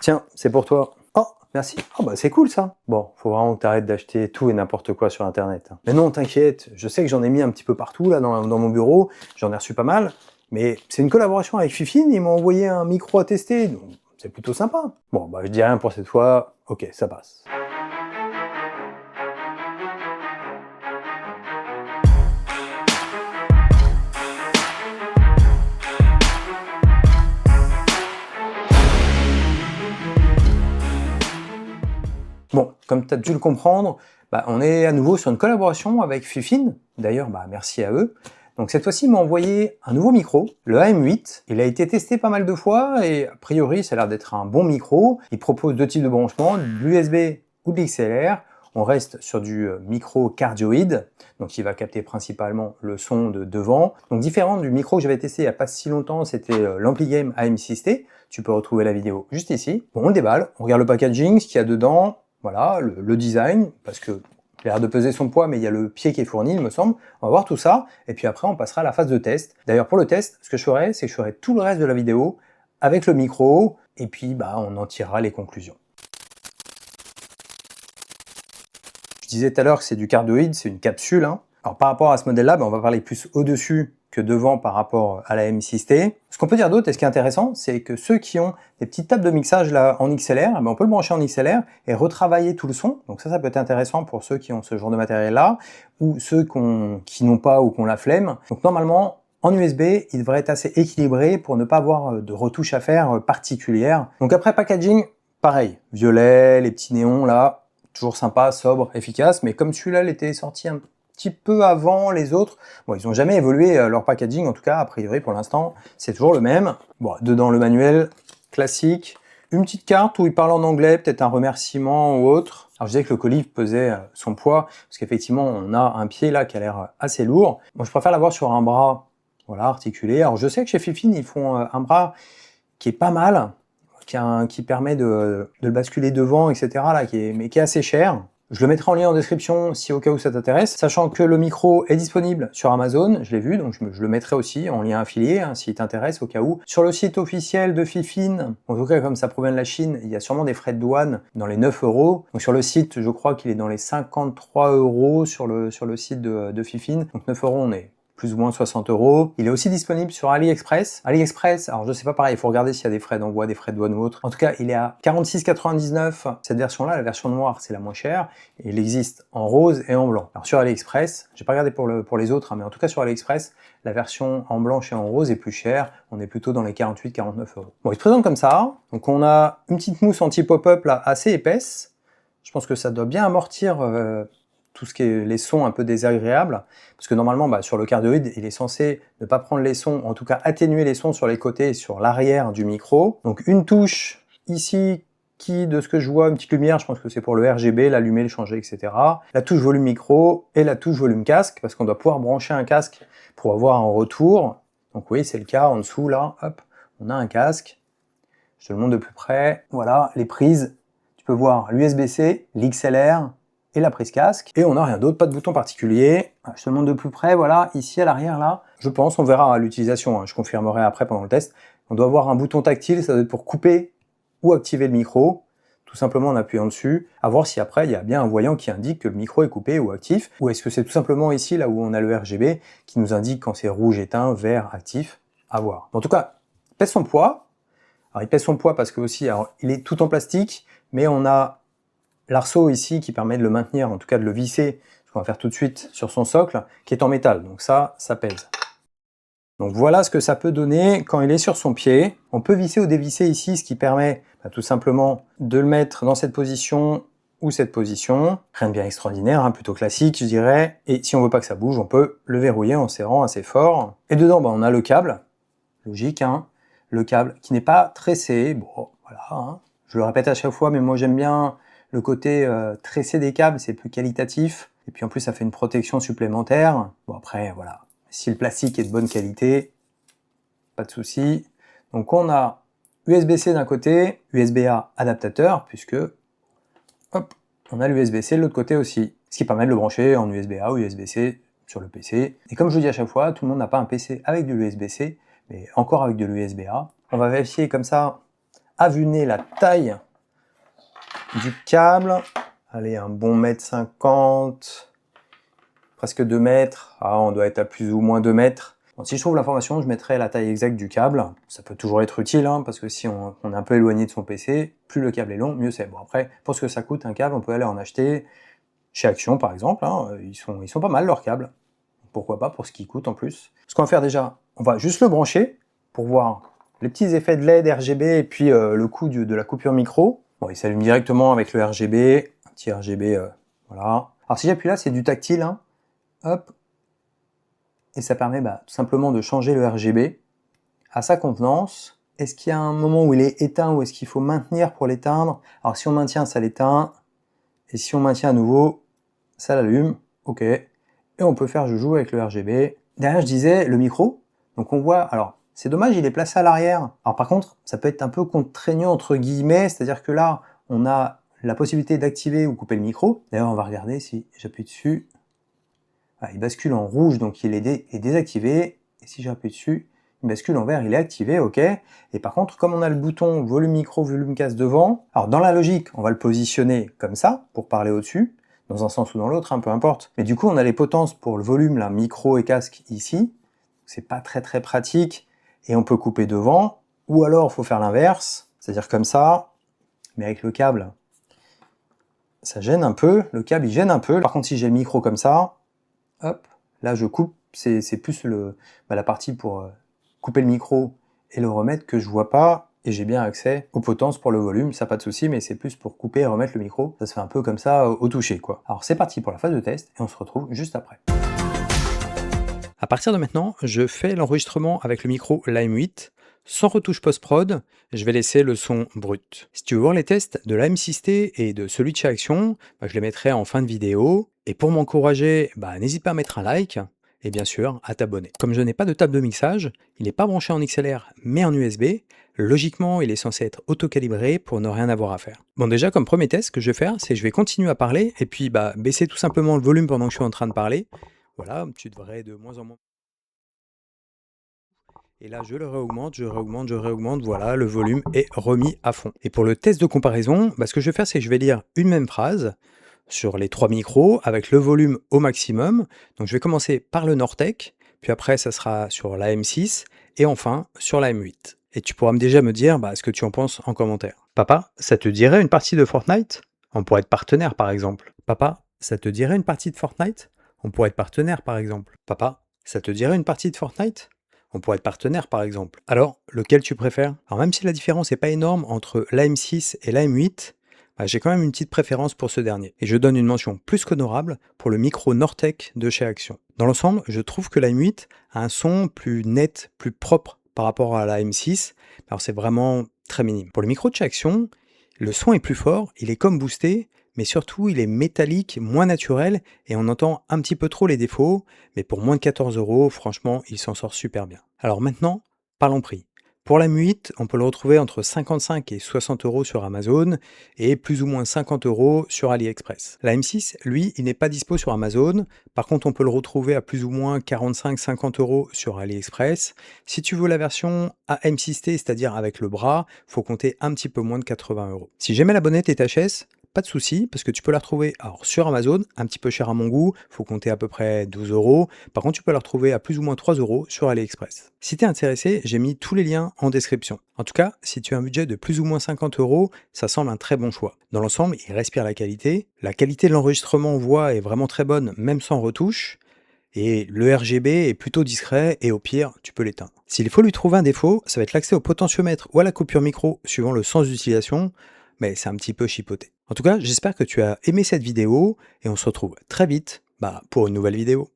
Tiens, c'est pour toi. Oh, merci. Oh bah c'est cool ça. Bon, faut vraiment que t'arrêtes d'acheter tout et n'importe quoi sur internet. Mais non, t'inquiète, je sais que j'en ai mis un petit peu partout là dans mon bureau, j'en ai reçu pas mal, mais c'est une collaboration avec Fifine, ils m'ont envoyé un micro à tester, donc c'est plutôt sympa. Bon, bah je dis rien pour cette fois, ok, ça passe. Bon, comme tu as dû le comprendre, on est à nouveau sur une collaboration avec Fifine. D'ailleurs, merci à eux. Donc cette fois-ci, ils m'ont envoyé un nouveau micro, le AM8. Il a été testé pas mal de fois et a priori, ça a l'air d'être un bon micro. Il propose deux types de branchements, de l'USB ou de l'XLR. On reste sur du micro cardioïde, donc il va capter principalement le son de devant. Donc différent du micro que j'avais testé il n'y a pas si longtemps, c'était l'AmpliGame AM6T. Tu peux retrouver la vidéo juste ici. Bon, on le déballe, on regarde le packaging, ce qu'il y a dedans. Voilà, le design, parce que il a l'air de peser son poids, mais il y a le pied qui est fourni, il me semble. On va voir tout ça, et puis après on passera à la phase de test. D'ailleurs pour le test, ce que je ferai, c'est que je ferai tout le reste de la vidéo avec le micro, et puis on en tirera les conclusions. Je disais tout à l'heure que c'est du cardioïde, c'est une capsule. Alors par rapport à ce modèle-là, on va parler plus au-dessus que devant par rapport à la M6T. Ce qu'on peut dire d'autre, et ce qui est intéressant, c'est que ceux qui ont des petites tables de mixage là en XLR, on peut le brancher en XLR et retravailler tout le son. Donc ça peut être intéressant pour ceux qui ont ce genre de matériel-là, ou ceux qui n'ont pas ou qui ont la flemme. Donc normalement, en USB, il devrait être assez équilibré pour ne pas avoir de retouches à faire particulières. Donc après packaging, pareil, violet, les petits néons là, toujours sympa, sobre, efficace, mais comme celui-là, il était sorti un petit peu avant les autres. Bon, ils n'ont jamais évolué leur packaging, en tout cas, a priori, pour l'instant, c'est toujours le même. Bon, dedans, le manuel classique, une petite carte où il parle en anglais, peut-être un remerciement ou autre. Alors, je disais que le colis pesait son poids, parce qu'effectivement, on a un pied là qui a l'air assez lourd. Moi, je préfère l'avoir sur un bras, voilà, articulé. Alors, je sais que chez Fifine, ils font un bras qui est pas mal, qui permet de le basculer devant, etc., là, mais qui est assez cher. Je le mettrai en lien en description si au cas où ça t'intéresse, sachant que le micro est disponible sur Amazon, je l'ai vu, donc je le mettrai aussi en lien affilié, s'il t'intéresse au cas où. Sur le site officiel de Fifine, en tout cas comme ça provient de la Chine, il y a sûrement des frais de douane dans les 9 €. Donc sur le site, je crois qu'il est dans les 53 € sur le site de Fifine. Donc 9 €, on est plus ou moins 60 €. Il est aussi disponible sur AliExpress. AliExpress, alors je sais pas pareil, il faut regarder s'il y a des frais d'envoi, des frais de douane ou autre. En tout cas, il est à 46,99 €. Cette version-là, la version noire, c'est la moins chère. Et il existe en rose et en blanc. Alors sur AliExpress, j'ai pas regardé pour les autres, mais en tout cas sur AliExpress, la version en blanche et en rose est plus chère. On est plutôt dans les 48-49 €. Bon, il se présente comme ça. Donc on a une petite mousse anti-pop-up là, assez épaisse. Je pense que ça doit bien amortir tout ce qui est les sons un peu désagréables, parce que normalement sur le cardioïde, il est censé ne pas prendre les sons, en tout cas atténuer les sons sur les côtés et sur l'arrière du micro. Donc une touche ici qui, de ce que je vois, une petite lumière, je pense que c'est pour le RGB, l'allumer, le changer, etc. La touche volume micro et la touche volume casque, parce qu'on doit pouvoir brancher un casque pour avoir un retour. Donc oui, c'est le cas, en dessous là, hop, on a un casque. Je te le montre de plus près. Voilà, les prises, tu peux voir l'USB-C, l'XLR, et la prise casque, et on n'a rien d'autre, pas de bouton particulier. Je te le montre de plus près, voilà, ici à l'arrière là, je pense, on verra à l'utilisation, je confirmerai après pendant le test. On doit avoir un bouton tactile, ça doit être pour couper ou activer le micro, tout simplement en appuyant dessus, à voir si après il y a bien un voyant qui indique que le micro est coupé ou actif, ou est-ce que c'est tout simplement ici, là où on a le RGB, qui nous indique quand c'est rouge éteint, vert actif, à voir. En tout cas, il pèse son poids. Alors il pèse son poids parce que aussi, alors, il est tout en plastique, mais on a l'arceau ici qui permet de le maintenir, en tout cas de le visser, ce qu'on va faire tout de suite sur son socle, qui est en métal, donc ça pèse. Donc voilà ce que ça peut donner quand il est sur son pied. On peut visser ou dévisser ici, ce qui permet tout simplement de le mettre dans cette position ou cette position. Rien de bien extraordinaire, plutôt classique je dirais. Et si on veut pas que ça bouge, on peut le verrouiller en serrant assez fort. Et dedans, on a le câble, logique, le câble qui n'est pas tressé. Bon, voilà, je le répète à chaque fois, mais moi j'aime bien le côté tressé des câbles, c'est plus qualitatif. Et puis en plus, ça fait une protection supplémentaire. Bon après, voilà. Si le plastique est de bonne qualité, pas de souci. Donc on a USB-C d'un côté, USB-A adaptateur, puisque hop, on a l'USB-C de l'autre côté aussi. Ce qui permet de le brancher en USB-A ou USB-C sur le PC. Et comme je vous dis à chaque fois, tout le monde n'a pas un PC avec de l'USB-C, mais encore avec de l'USB-A. On va vérifier comme ça aveugner la taille du câble. Allez, un bon 1,50 m, presque 2 mètres. Ah, on doit être à plus ou moins 2 mètres. Bon, si je trouve l'information, je mettrai la taille exacte du câble. Ça peut toujours être utile, hein, parce que si on est un peu éloigné de son PC, plus le câble est long, mieux c'est. Bon, après, pour ce que ça coûte un câble, on peut aller en acheter chez Action par exemple. Hein, ils sont pas mal leurs câbles. Pourquoi pas pour ce qui coûte en plus. Ce qu'on va faire déjà, on va juste le brancher pour voir les petits effets de LED, RGB et puis le coût de la coupure micro. Bon, il s'allume directement avec le RGB, un petit RGB, voilà. Alors si j'appuie là, c'est du tactile, hein. Hop. Et ça permet tout simplement de changer le RGB à sa convenance. Est-ce qu'il y a un moment où il est éteint ou est-ce qu'il faut maintenir pour l'éteindre? Alors si on maintient, ça l'éteint. Et si on maintient à nouveau, ça l'allume. Ok. Et on peut faire joujou avec le RGB. Derrière, je disais, le micro. Donc on voit, alors c'est dommage, il est placé à l'arrière. Alors par contre, ça peut être un peu contraignant entre guillemets, c'est-à-dire que là, on a la possibilité d'activer ou couper le micro. D'ailleurs, on va regarder si j'appuie dessus. Ah, il bascule en rouge, donc il est désactivé. Et si j'appuie dessus, il bascule en vert, il est activé, ok. Et par contre, comme on a le bouton volume micro, volume casque devant, alors dans la logique, on va le positionner comme ça, pour parler au-dessus, dans un sens ou dans l'autre, hein, peu importe. Mais du coup, on a les potences pour le volume, là, micro et casque ici. C'est pas très pratique. Et on peut couper devant, ou alors il faut faire l'inverse, c'est-à-dire comme ça, mais avec le câble, ça gêne un peu, le câble il gêne un peu. Par contre, si j'ai le micro comme ça, hop, là je coupe, c'est plus la partie pour couper le micro et le remettre que je vois pas, et j'ai bien accès aux potences pour le volume, ça pas de souci, mais c'est plus pour couper et remettre le micro, ça se fait un peu comme ça au toucher, quoi. Alors c'est parti pour la phase de test, et on se retrouve juste après. À partir de maintenant, je fais l'enregistrement avec le micro l'AM8, sans retouche post-prod, je vais laisser le son brut. Si tu veux voir les tests de l'AM6T et de celui de chez Action, je les mettrai en fin de vidéo. Et pour m'encourager, n'hésite pas à mettre un like et bien sûr à t'abonner. Comme je n'ai pas de table de mixage, il n'est pas branché en XLR mais en USB. Logiquement, il est censé être auto-calibré pour ne rien avoir à faire. Bon, déjà, comme premier test, ce que je vais faire, c'est que je vais continuer à parler et puis baisser tout simplement le volume pendant que je suis en train de parler. Voilà, tu devrais de moins en moins. Et là, je le réaugmente, je réaugmente, voilà, le volume est remis à fond. Et pour le test de comparaison, ce que je vais faire, c'est que je vais lire une même phrase sur les 3 micros avec le volume au maximum. Donc je vais commencer par le Nortec, puis après ça sera sur la M6 et enfin sur la M8. Et tu pourras déjà me dire ce que tu en penses en commentaire. Papa, ça te dirait une partie de Fortnite? On pourrait être partenaire par exemple. Papa, ça te dirait une partie de Fortnite? On pourrait être partenaire par exemple. Papa, ça te dirait une partie de Fortnite? On pourrait être partenaire par exemple. Alors, lequel tu préfères? Alors même si la différence n'est pas énorme entre la M6 et la M8, j'ai quand même une petite préférence pour ce dernier. Et je donne une mention plus qu'honorable pour le micro Nortec de chez Action. Dans l'ensemble, je trouve que la M8 a un son plus net, plus propre par rapport à la M6. Alors c'est vraiment très minime. Pour le micro de chez Action, le son est plus fort, il est comme boosté, mais surtout il est métallique, moins naturel, et on entend un petit peu trop les défauts, mais pour moins de 14 €, franchement, il s'en sort super bien. Alors maintenant, parlons prix. Pour la M8, on peut le retrouver entre 55 et 60 € sur Amazon, et plus ou moins 50 € sur AliExpress. La M6, lui, il n'est pas dispo sur Amazon, par contre on peut le retrouver à plus ou moins 45-50 € sur AliExpress. Si tu veux la version AM6T, c'est-à-dire avec le bras, faut compter un petit peu moins de 80 €. Si jamais la bonnette est HS, pas de souci, parce que tu peux la retrouver sur Amazon, un petit peu cher à mon goût, faut compter à peu près 12 €. Par contre, tu peux la retrouver à plus ou moins 3 € sur AliExpress. Si tu es intéressé, j'ai mis tous les liens en description. En tout cas, si tu as un budget de plus ou moins 50 €, ça semble un très bon choix. Dans l'ensemble, il respire la qualité. La qualité de l'enregistrement voix est vraiment très bonne, même sans retouche. Et le RGB est plutôt discret et au pire, tu peux l'éteindre. S'il faut lui trouver un défaut, ça va être l'accès au potentiomètre ou à la coupure micro suivant le sens d'utilisation, mais c'est un petit peu chipoté. En tout cas, j'espère que tu as aimé cette vidéo et on se retrouve très vite pour une nouvelle vidéo.